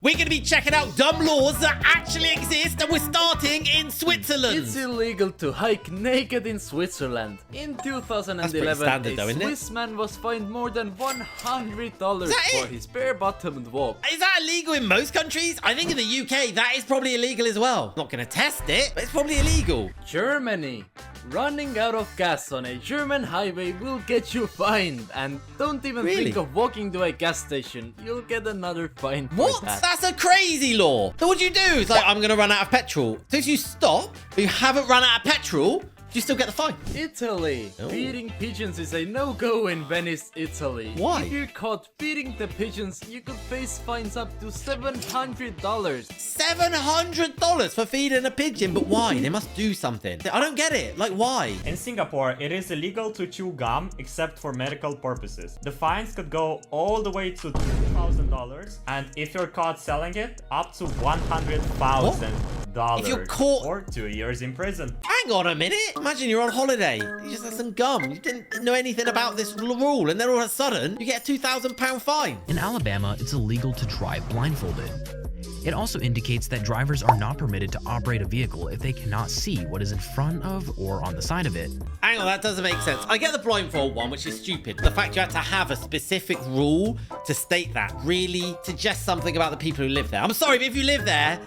We're going to be checking out dumb laws that actually exist, and we're starting in Switzerland. It's illegal to hike naked in Switzerland. In 2011, a Swiss man was fined more than $100 for his bare-bottomed walk. Is that illegal in most countries? I think in the UK, that is probably illegal as well. I'm not going to test it, but it's probably illegal. Germany. Running out of gas on a German highway will get you fined. And don't even think of walking to a gas station. You'll get another fine for that. That's a crazy law. So what do you do? It's like, I'm going to run out of petrol. So if you stop, but you haven't run out of petrol, you still get the fine. Italy. Feeding pigeons is a no-go in Venice, Italy. Why? If you're caught feeding the pigeons, you could face fines up to $700. $700 for feeding a pigeon? But why? They must do something. I don't get it. Like, why? In Singapore, it is illegal to chew gum except for medical purposes. The fines could go all the way to $2,000, and if you're caught selling it, up to $100,000. If you're caught, or 2 years in prison. Hang on a minute. Imagine you're on holiday. You just had some gum. You didn't know anything about this rule, and then all of a sudden, you get a £2,000 fine. In Alabama, it's illegal to drive blindfolded. It also indicates that drivers are not permitted to operate a vehicle if they cannot see what is in front of or on the side of it. Hang on, that doesn't make sense. I get the blindfold one, which is stupid. The fact you had to have a specific rule to state that really suggests something about the people who live there. I'm sorry, but if you live there,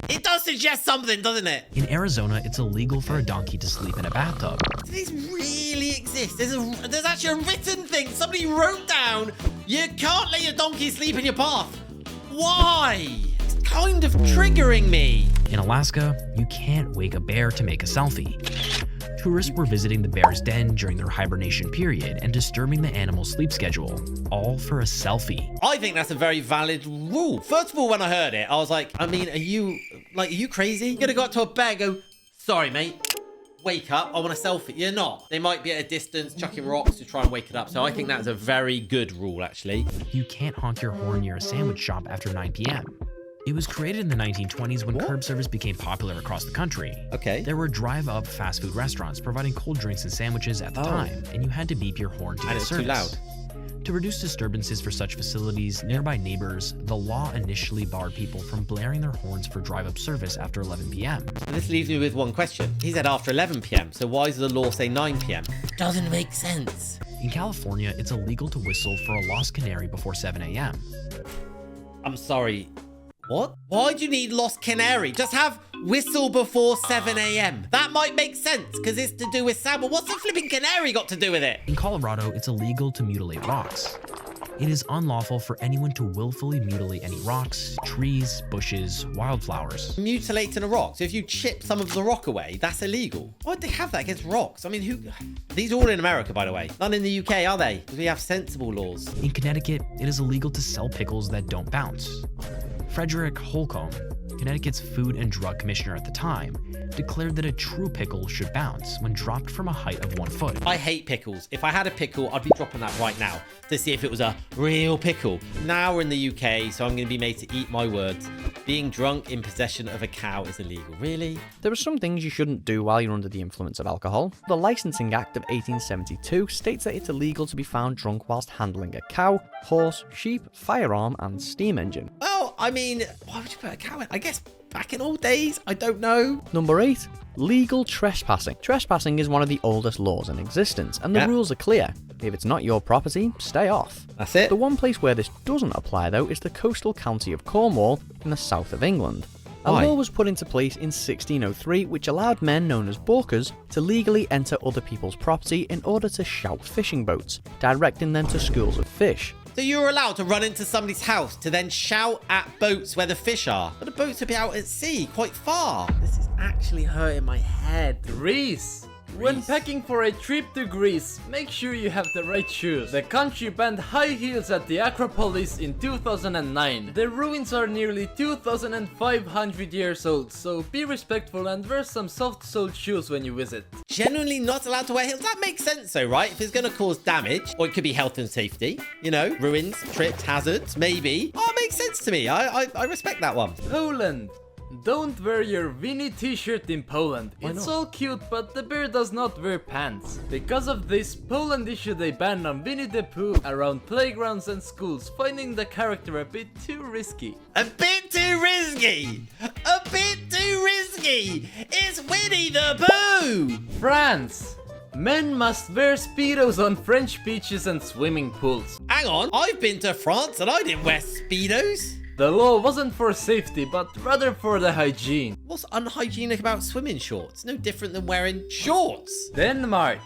it does suggest something, doesn't it? In Arizona, it's illegal for a donkey to sleep in a bathtub. Do these really exist? There's actually a written thing. Somebody wrote down, you can't let your donkey sleep in your bath. Why? It's kind of triggering me. In Alaska, you can't wake a bear to make a selfie. Tourists were visiting the bear's den during their hibernation period and disturbing the animal's sleep schedule, all for a selfie. I think that's a very valid rule. First of all, when I heard it, I was like, I mean, are you crazy? You're gonna go up to a bear and go, sorry, mate, wake up, I want a selfie. You're not. They might be at a distance chucking rocks to try and wake it up. So I think that's a very good rule, actually. You can't honk your horn near a sandwich shop after 9 p.m. It was created in the 1920s when curb service became popular across the country. Okay. There were drive-up fast food restaurants providing cold drinks and sandwiches at the time, and you had to beep your horn to get service. Too loud. To reduce disturbances for such facilities, nearby neighbors, the law initially barred people from blaring their horns for drive-up service after 11 p.m. This leaves me with one question. He said after 11 p.m., so why does the law say 9 p.m.? Doesn't make sense. In California, it's illegal to whistle for a lost canary before 7 a.m. I'm sorry. What? Why do you need lost canary? Just have whistle before 7 a.m. That might make sense because it's to do with sound, but what's the flipping canary got to do with it? In Colorado, it's illegal to mutilate rocks. It is unlawful for anyone to willfully mutilate any rocks, trees, bushes, wildflowers. Mutilating a rock. So if you chip some of the rock away, that's illegal. Why would they have that against rocks? I mean, these are all in America, by the way. None in the UK, are they? Because we have sensible laws. In Connecticut, it is illegal to sell pickles that don't bounce. Frederick Holcomb, Connecticut's Food and Drug Commissioner at the time, declared that a true pickle should bounce when dropped from a height of 1 foot. I hate pickles. If I had a pickle, I'd be dropping that right now to see if it was a real pickle. Now we're in the UK, so I'm going to be made to eat my words. Being drunk in possession of a cow is illegal. Really? There are some things you shouldn't do while you're under the influence of alcohol. The Licensing Act of 1872 states that it's illegal to be found drunk whilst handling a cow, horse, sheep, firearm, and steam engine. Well, I mean, why would you put a cow in? I guess back in old days, I don't know. Number 8. Legal trespassing. Trespassing is one of the oldest laws in existence, and the rules are clear. If it's not your property, stay off. That's it. The one place where this doesn't apply, though, is the coastal county of Cornwall in the south of England. A law was put into place in 1603 which allowed men known as balkers to legally enter other people's property in order to shout fishing boats, directing them to schools of fish. So you're allowed to run into somebody's house to then shout at boats where the fish are. But the boats would be out at sea, quite far. This is actually hurting my head. Greece. When packing for a trip to Greece, make sure you have the right shoes. The country banned high heels at the Acropolis in 2009. The ruins are nearly 2,500 years old, so be respectful and wear some soft-soled shoes when you visit. Genuinely not allowed to wear heels? That makes sense though, right? If it's going to cause damage, or it could be health and safety, you know, ruins, trips, hazards, maybe. Oh, it makes sense to me. I respect that one. Poland. Don't wear your Winnie t-shirt in Poland. It's all cute, but the bear does not wear pants. Because of this, Poland issued a ban on Winnie the Pooh around playgrounds and schools, finding the character a bit too risky. A bit too risky! A bit too risky! It's Winnie the Pooh! France! Men must wear Speedos on French beaches and swimming pools. Hang on, I've been to France and I didn't wear Speedos. The law wasn't for safety, but rather for the hygiene. What's unhygienic about swimming shorts? No different than wearing shorts. Denmark.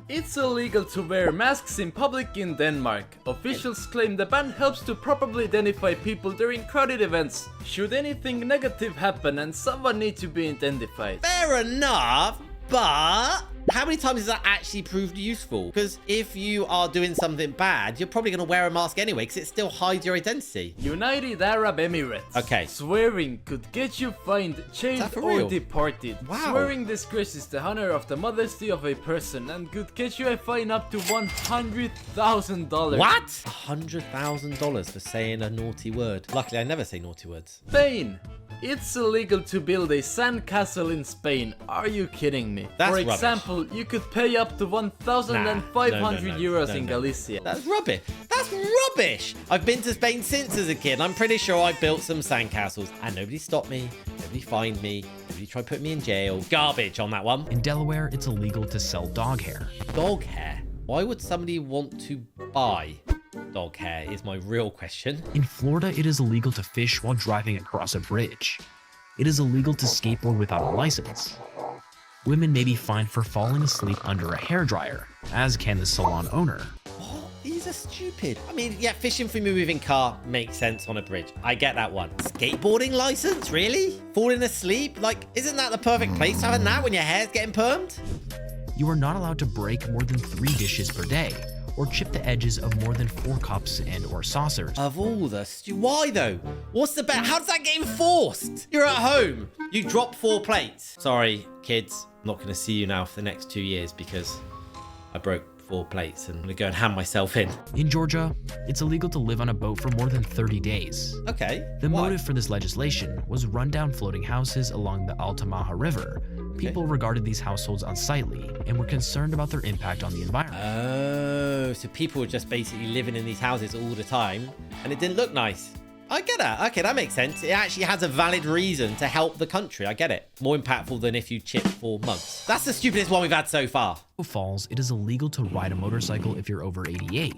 It's illegal to wear masks in public in Denmark. Officials claim the ban helps to properly identify people during crowded events. Should anything negative happen and someone need to be identified. Fair enough, but how many times has that actually proved useful? Because if you are doing something bad, you're probably going to wear a mask anyway because it still hides your identity. United Arab Emirates. Okay. Swearing could get you fined, jailed, or real? deported. Wow. Swearing disgraces the honor of the modesty of a person and could get you a fine up to $100,000. What? $100,000 for saying a naughty word. Luckily, I never say naughty words. Spain. It's illegal to build a sandcastle in Spain. Are you kidding me? That's For rubbish. example, you could pay up to 1,500 euros in Galicia. That's rubbish. That's rubbish. I've been to Spain since as a kid. I'm pretty sure I built some sandcastles and nobody stopped me. Nobody fined me. Nobody tried putting me in jail. Garbage on that one. In Delaware, it's illegal to sell dog hair. Dog hair? Why would somebody want to buy dog hair is my real question. In Florida, it is illegal to fish while driving across a bridge. It is illegal to skateboard without a license. Women may be fined for falling asleep under a hairdryer, as can the salon owner. What? These are stupid. I mean, yeah, fishing from a moving car makes sense on a bridge. I get that one. Skateboarding license? Really? Falling asleep? Like, isn't that the perfect place to have a nap when your hair's getting permed? You are not allowed to break more than 3 dishes per day, or chip the edges of more than 4 cups and or saucers. Of all the why though? What's the bet? How does that get enforced? You're at home. You drop 4 plates. Sorry, kids. I'm not going to see you now for the next 2 years because I broke 4 plates and I'm going to go and hand myself in. In Georgia, it's illegal to live on a boat for more than 30 days. Okay. The why? motive for this legislation was rundown floating houses along the Altamaha River. People regarded these households unsightly and were concerned about their impact on the environment. Oh, so people were just basically living in these houses all the time and it didn't look nice. I get that. Okay, that makes sense. It actually has a valid reason to help the country. I get it. More impactful than if you chip for months. That's the stupidest one we've had so far. Falls, it is illegal to ride a motorcycle if you're over 88.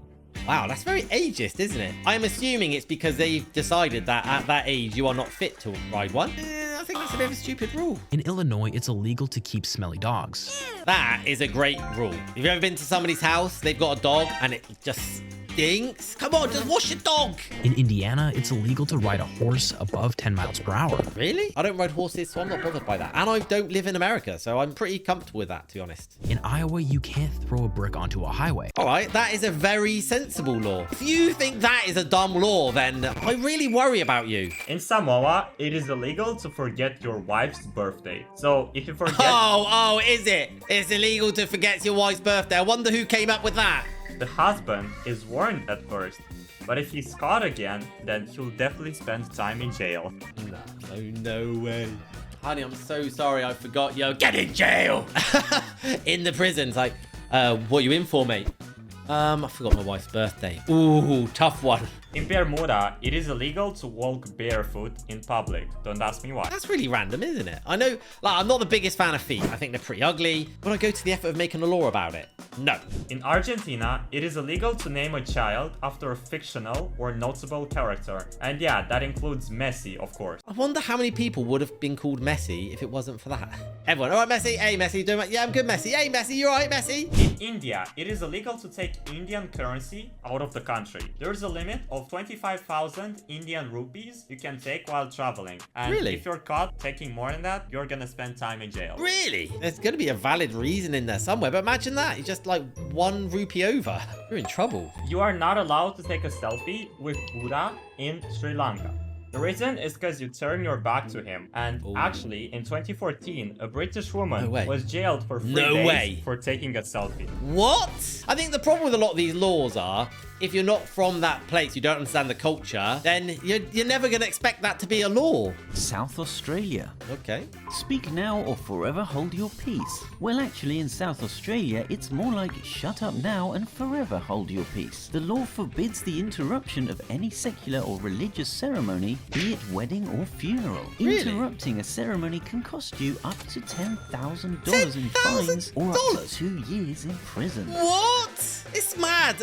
Wow, that's very ageist, isn't it? I'm assuming it's because they've decided that at that age you are not fit to ride one. I think that's a bit of a stupid rule. In Illinois, it's illegal to keep smelly dogs. That is a great rule. Have you ever been to somebody's house, they've got a dog, and it just stinks? Come on, just wash your dog. In Indiana, it's illegal to ride a horse above 10 miles per hour. Really? I don't ride horses, so I'm not bothered by that. And I don't live in America, so I'm pretty comfortable with that, to be honest. In Iowa, you can't throw a brick onto a highway. All right, that is a very sensible law. If you think that is a dumb law, then I really worry about you. In Samoa, it is illegal to forget your wife's birthday. So if you forget... Oh, is it? It's illegal to forget your wife's birthday. I wonder who came up with that. The husband is warned at first, but if he's caught again, then he'll definitely spend time in jail. No way. Honey, I'm so sorry I forgot you. Get in jail! In the prison. It's like, what are you in for, mate? I forgot my wife's birthday. Ooh, tough one. In Bermuda, it is illegal to walk barefoot in public. Don't ask me why. That's really random, isn't it? I know, like, I'm not the biggest fan of feet. I think they're pretty ugly. But I go to the effort of making a law about it. No. In Argentina, it is illegal to name a child after a fictional or notable character. And yeah, that includes Messi, of course. I wonder how many people would have been called Messi if it wasn't for that. Everyone, all right, Messi? Hey, Messi. Doing yeah, I'm good, Messi. Hey, Messi. You all right, Messi? In India, it is illegal to take Indian currency out of the country. There is a limit of 25,000 Indian rupees you can take while traveling. And Really? if you're caught taking more than that, you're gonna spend time in jail. Really? There's going to be a valid reason in there somewhere. But imagine that. You're just like 1 rupee over. You're in trouble. You are not allowed to take a selfie with Buddha in Sri Lanka. The reason is because you turn your back to him. And actually, in 2014, a British woman was jailed for 3 days for taking a selfie. What? I think the problem with a lot of these laws are, if you're not from that place, you don't understand the culture, then you're never going to expect that to be a law. South Australia. Okay. Speak now or forever hold your peace. Well, actually, in South Australia, it's more like shut up now and forever hold your peace. The law forbids the interruption of any secular or religious ceremony, be it wedding or funeral. Really? Interrupting a ceremony can cost you up to $10,000 in fines or up to 2 years in prison. What? It's mad.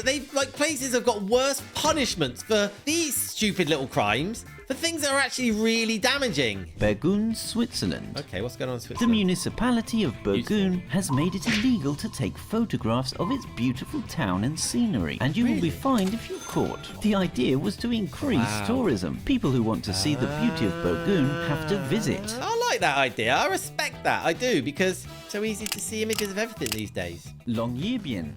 Places have got worse punishments for these stupid little crimes for things that are actually really damaging. Burgoon, Switzerland. Okay, what's going on in The Switzerland? municipality of Burgoon has made it illegal to take photographs of its beautiful town and scenery, and you will be fined if you're caught. The idea was to increase tourism. People who want to see the beauty of Burgoon have to visit. I like that idea. I respect that. I do, because it's so easy to see images of everything these days. Longyearbyen.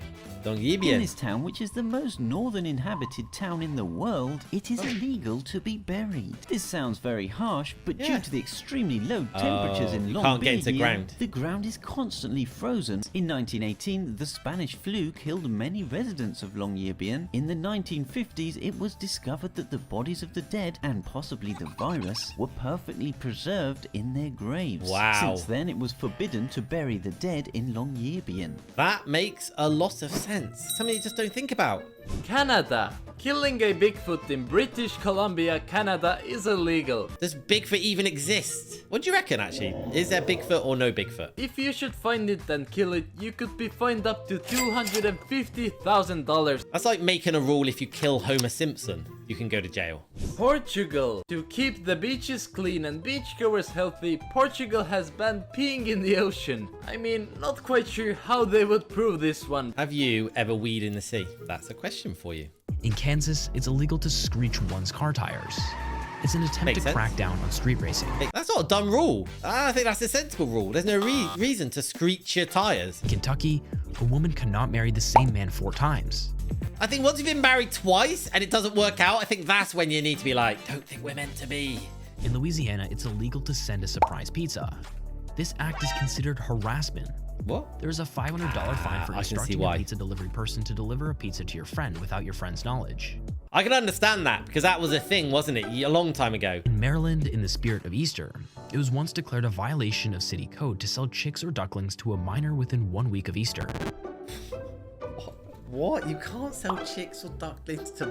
In Longyearbyen. this town, which is the most northern inhabited town in the world, it is illegal to be buried. This sounds very harsh, but due to the extremely low temperatures in you can't get into Longyearbyen, ground. the ground is constantly frozen. In 1918, the Spanish flu killed many residents of Longyearbyen. In the 1950s, it was discovered that the bodies of the dead, and possibly the virus, were perfectly preserved in their graves. Wow. Since then, it was forbidden to bury the dead in Longyearbyen. That makes a lot of sense. Something you just don't think about. Canada. Killing a Bigfoot in British Columbia, Canada is illegal. Does Bigfoot even exist? What do you reckon, actually? Is there Bigfoot or no Bigfoot? If you should find it and kill it, you could be fined up to $250,000. That's like making a rule if you kill Homer Simpson, you can go to jail. Portugal. To keep the beaches clean and beachgoers healthy, Portugal has banned peeing in the ocean. I mean, not quite sure how they would prove this one. Have you ever weed in the sea? That's a question for you. In Kansas, it's illegal to screech one's car tires. It's an attempt Makes to sense. crack down on street racing. Hey, that's not a dumb rule. I think that's a sensible rule. There's no reason to screech your tires. In Kentucky, a woman cannot marry the same man 4 times. I think once you've been married twice and it doesn't work out, I think that's when you need to be like, don't think we're meant to be. In Louisiana, it's illegal to send a surprise pizza. This act is considered harassment. What? There is a $500 fine for I can see instructing why. a pizza delivery person to deliver a pizza to your friend without your friend's knowledge. I can understand that because that was a thing, wasn't it? A long time ago. In Maryland, in the spirit of Easter, it was once declared a violation of city code to sell chicks or ducklings to a minor within 1 week of Easter. What? You can't sell chicks or ducklings to...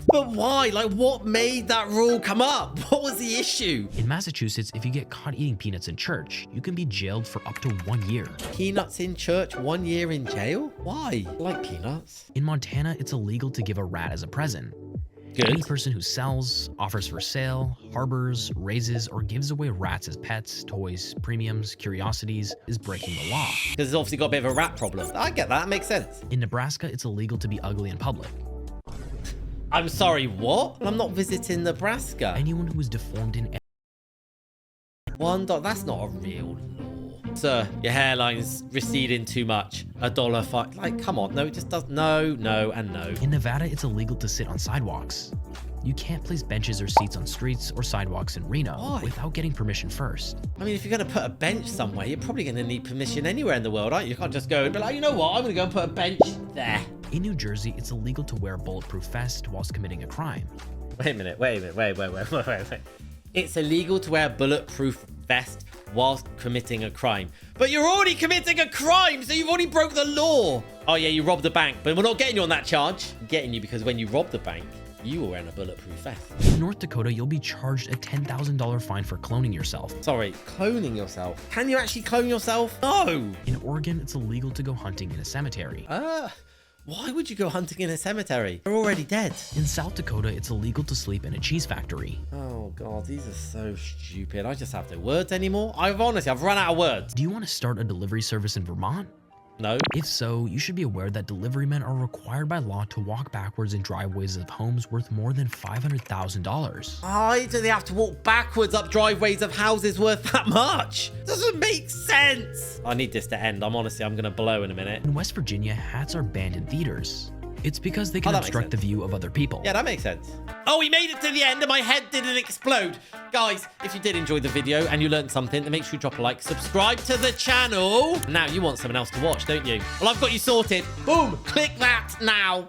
But why? Like, what made that rule come up? What was the issue? In Massachusetts, if you get caught eating peanuts in church, you can be jailed for up to 1 year. Peanuts in church, 1 year in jail? Why? I like peanuts. In Montana, it's illegal to give a rat as a present. Good. Any person who sells, offers for sale, harbors, raises, or gives away rats as pets, toys, premiums, curiosities is breaking the law. Because it's obviously got a bit of a rat problem. I get that. That makes sense. In Nebraska, it's illegal to be ugly in public. I'm sorry, what? I'm not visiting Nebraska. Anyone who is deformed in $1. That's not a real law. Sir, your hairline's receding too much. $1 like, come on. No, it just does. No, no, and no. In Nevada, it's illegal to sit on sidewalks. You can't place benches or seats on streets or sidewalks in Reno Why? without getting permission first. I mean, if you're going to put a bench somewhere, you're probably going to need permission anywhere in the world, aren't you? You can't just go and be like, you know what? I'm going to go and put a bench there. In New Jersey, it's illegal to wear a bulletproof vest whilst committing a crime. Wait a minute. Wait. It's illegal to wear a bulletproof vest whilst committing a crime. But you're already committing a crime, so you've already broke the law. Oh, yeah, you robbed the bank, but we're not getting you on that charge. I'm getting you because when you robbed the bank, you were wearing a bulletproof vest. In North Dakota, you'll be charged a $10,000 fine for cloning yourself. Sorry, cloning yourself? Can you actually clone yourself? No. In Oregon, it's illegal to go hunting in a cemetery. Why would you go hunting in a cemetery? They're already dead. In South Dakota, it's illegal to sleep in a cheese factory. Oh, God, these are so stupid. I just have no words anymore. I've run out of words. Do you want to start a delivery service in Vermont? No. If so, you should be aware that delivery men are required by law to walk backwards in driveways of homes worth more than $500,000. Why do they have to walk backwards up driveways of houses worth that much? Doesn't make sense. I need this to end. I'm going to blow in a minute. In West Virginia, hats are banned in theaters. It's because they can that makes obstruct the sense. view of other people. Yeah, that makes sense. Oh, we made it to the end and my head didn't explode. Guys, if you did enjoy the video and you learned something, then make sure you drop a like, subscribe to the channel. Now you want someone else to watch, don't you? Well, I've got you sorted. Boom, click that now.